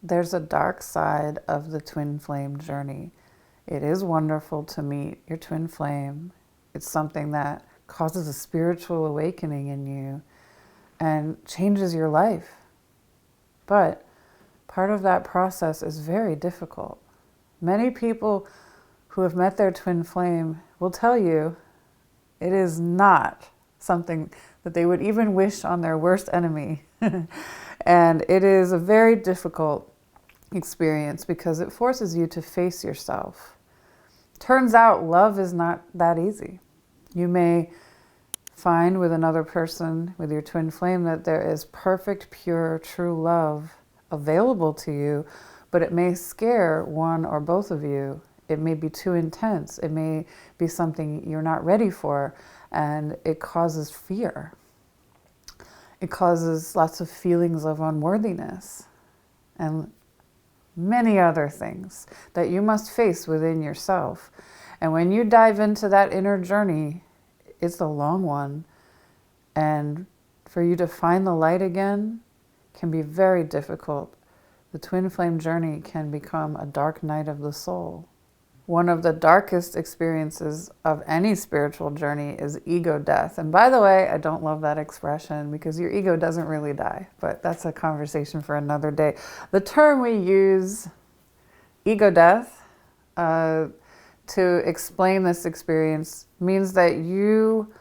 there's a dark side of the twin flame journey. It is wonderful to meet your twin flame. It's something that causes a spiritual awakening in you and changes your life. But part of that process is very difficult. Many people who have met their twin flame will tell you it is not something that they would even wish on their worst enemy. And it is a very difficult experience because it forces you to face yourself. Turns out love is not that easy. You may find with another person, with your twin flame, that there is perfect, pure, true love available to you, but it may scare one or both of you. It may be too intense. It may be something you're not ready for, and it causes fear. It causes lots of feelings of unworthiness and many other things that you must face within yourself. And when you dive into that inner journey, it's a long one. And for you to find the light again can be very difficult. The twin flame journey can become a dark night of the soul. One of the darkest experiences of any spiritual journey is ego death. And by the way, I don't love that expression because your ego doesn't really die, but that's a conversation for another day. The term we use, ego death, to explain this experience means that you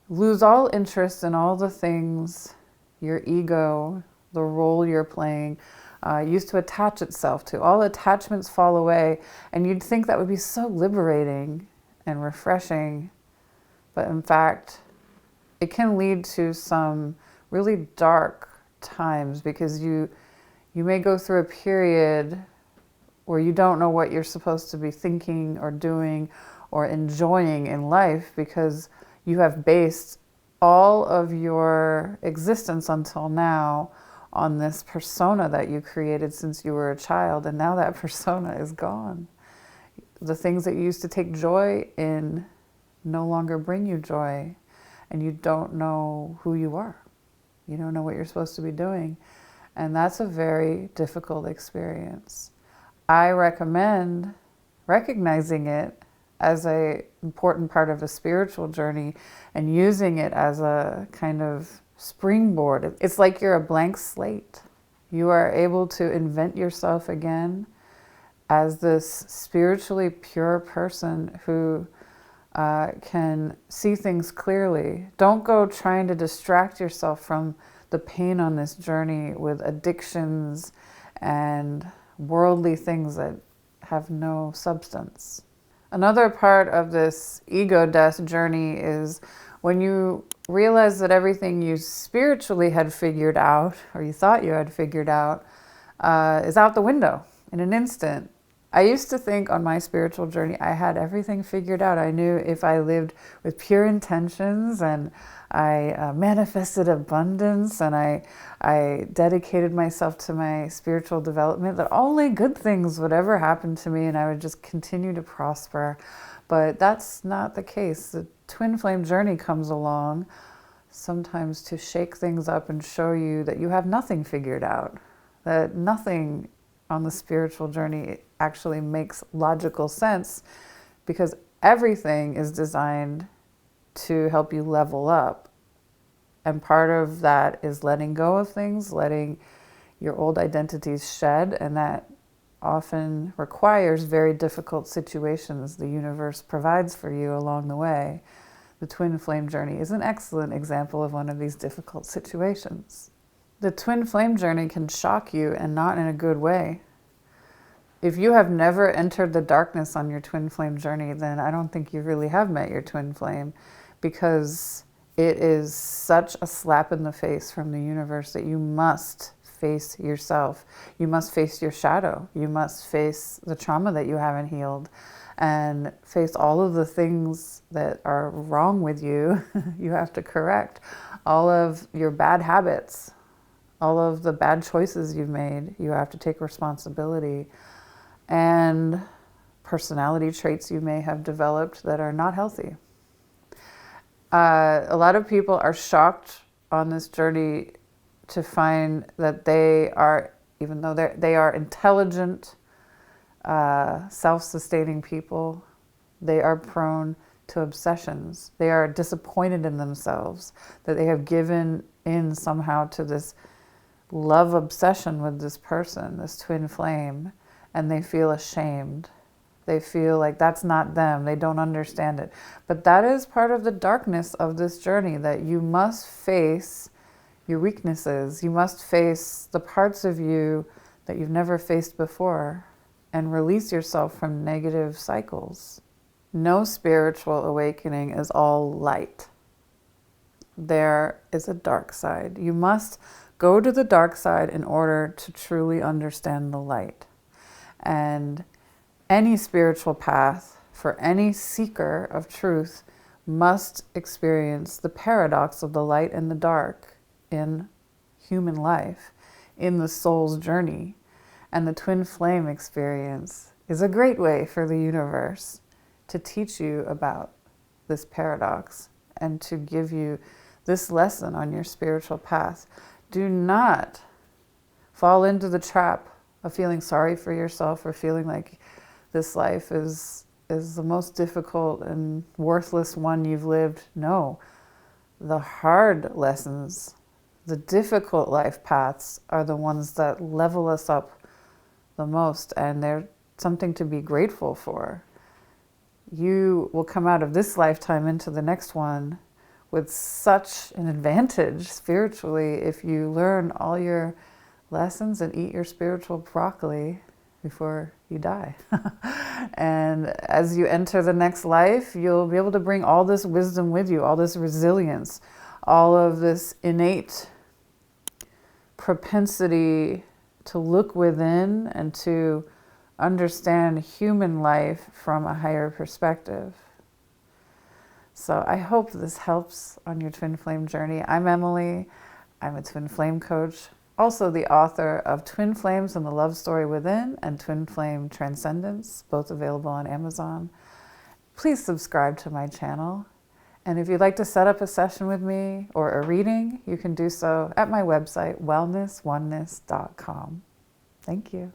lose all interest in all the things your ego, the role you're playing, used to attach itself to. All attachments fall away, and you'd think that would be so liberating and refreshing, but in fact, it can lead to some really dark times because you may go through a period where you don't know what you're supposed to be thinking or doing or enjoying in life because you have based all of your existence until now on this persona that you created since you were a child, and now that persona is gone. The things that you used to take joy in no longer bring you joy, and you don't know who you are. You don't know what you're supposed to be doing, and that's a very difficult experience. I recommend recognizing it as an important part of a spiritual journey and using it as a kind of springboard. It's like you're a blank slate. You are able to invent yourself again as this spiritually pure person who can see things clearly. Don't go trying to distract yourself from the pain on this journey with addictions and worldly things that have no substance. Another part of this ego death journey is when you realize that everything you spiritually had figured out, or you thought you had figured out, is out the window in an instant. I used to think on my spiritual journey I had everything figured out. I knew if I lived with pure intentions and I manifested abundance and I dedicated myself to my spiritual development, that only good things would ever happen to me and I would just continue to prosper. But that's not the case. The twin flame journey comes along sometimes to shake things up and show you that you have nothing figured out, that nothing on the spiritual journey actually makes logical sense because everything is designed to help you level up. And part of that is letting go of things, letting your old identities shed, and that often requires very difficult situations the universe provides for you along the way. The twin flame journey is an excellent example of one of these difficult situations. The twin flame journey can shock you, and not in a good way. If you have never entered the darkness on your twin flame journey, then I don't think you really have met your twin flame, because it is such a slap in the face from the universe that you must face yourself. You must face your shadow. You must face the trauma that you haven't healed and face all of the things that are wrong with you. You have to correct all of your bad habits, all of the bad choices you've made. You have to take responsibility, and personality traits you may have developed that are not healthy. A lot of people are shocked on this journey to find that they are even though they are intelligent, self-sustaining people, they are prone to obsessions. They are disappointed in themselves that they have given in somehow to this love obsession with this person, this twin flame, and they feel ashamed. They feel like that's not them. They don't understand it. But that is part of the darkness of this journey, that you must face your weaknesses. You must face the parts of you that you've never faced before and release yourself from negative cycles. No spiritual awakening is all light. There is a dark side. You must go to the dark side in order to truly understand the light. And any spiritual path for any seeker of truth must experience the paradox of the light and the dark in human life, in the soul's journey. And the twin flame experience is a great way for the universe to teach you about this paradox and to give you this lesson on your spiritual path. Do not fall into the trap of feeling sorry for yourself or feeling like this life is the most difficult and worthless one you've lived. No, the hard lessons, the difficult life paths are the ones that level us up the most, and they're something to be grateful for. You will come out of this lifetime into the next one with such an advantage spiritually if you learn all your lessons and eat your spiritual broccoli before you die. And as you enter the next life, you'll be able to bring all this wisdom with you, all this resilience, all of this innate propensity to look within and to understand human life from a higher perspective. So I hope this helps on your twin flame journey. I'm Emily. I'm a twin flame coach, also the author of Twin Flames and the Love Story Within and Twin Flame Transcendence, both available on Amazon. Please subscribe to my channel. And if you'd like to set up a session with me or a reading, you can do so at my website, wellnessoneness.com. Thank you.